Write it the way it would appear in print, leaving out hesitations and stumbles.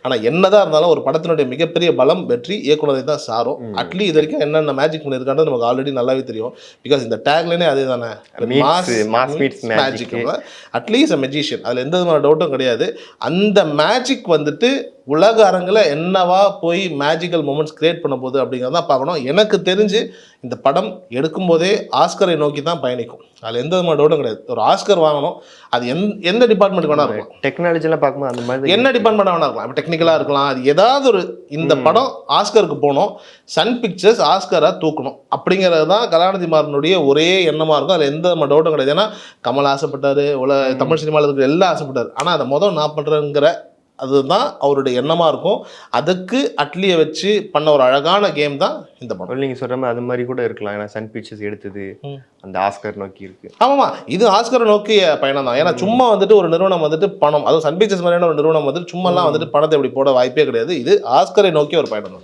ஆனால் என்னதான் இருந்தாலும் ஒரு படத்தினுடைய மிகப்பெரிய பலம் வெற்றி இயக்குனரை தான் சாரும். அட்லீஸ்ட் இது வரைக்கும் என்னென்ன மேஜிக் பண்ணியிருக்கான்றது நமக்கு ஆல்ரெடி நல்லாவே தெரியும். பிகாஸ் இந்த டேக்லைனே அதே தானே, மேஜிக், அட்லீஸ்ட் அ மெஜிஷியன், அதில் எந்த விதமான டவுட்டும் கிடையாது. அந்த மேஜிக் வந்துட்டு உலக அரங்கில் என்னவா போய் மேஜிக்கல் மூமெண்ட்ஸ் கிரியேட் பண்ண போகுது அப்படிங்கிறத பார்க்கணும். எனக்கு தெரிஞ்சு இந்த படம் எடுக்கும் போதே ஆஸ்கரை நோக்கி தான் பயணிக்கும். அதில் எந்த விதமான டவுட்டும் கிடையாது. ஒரு ஆஸ்கர் வாங்கணும், அது எந்த டிபார்ட்மெண்ட் வேணா இருக்கலாம். டெக்னாலஜிலாம் பார்க்கும்போது அந்த மாதிரி என்ன டிபார்ட்மெண்ட் வேணா இருக்கலாம், டெக்னிக்கலாக இருக்கலாம், அது ஏதாவது ஒரு இந்த படம் ஆஸ்கருக்கு போகணும், சன் பிக்சர்ஸ் ஆஸ்கரை தூக்கணும் அப்படிங்கிறது தான் கலாநிதி மாறனுடைய ஒரே எண்ணமாக இருக்கும். அதில் எந்த டவுட்டும் கிடையாது. ஏன்னா கமல் ஆசைப்பட்டார், தமிழ் சினிமாவில் இருக்கிற எல்லாம் ஆசைப்பட்டார். ஆனால் அதை நான் பண்ணுறேங்கிற அதுதான் அவருடைய எண்ணமாக இருக்கும். அதுக்கு அட்லியை வச்சு பண்ண ஒரு அழகான கேம் தான் இந்த படம். நீங்கள் சொல்கிற மாதிரி அது மாதிரி கூட இருக்கலாம். ஏன்னா சன் பிக்சர்ஸ் எடுத்தது அந்த ஆஸ்கர் நோக்கி இருக்கு. ஆமாம், இது ஆஸ்கரை நோக்கிய பயணம் தான். ஏன்னா சும்மா வந்துட்டு ஒரு நிறுவனம் வந்துட்டு பணம், அதுவும் சன் பிக்சர்ஸ் மாதிரியான ஒரு நிறுவனம் வந்துட்டு சும்மாலாம் வந்துட்டு பணத்தை இப்படி போட வாய்ப்பே கிடையாது. இது ஆஸ்கரை நோக்கி ஒரு பயணம் தான்.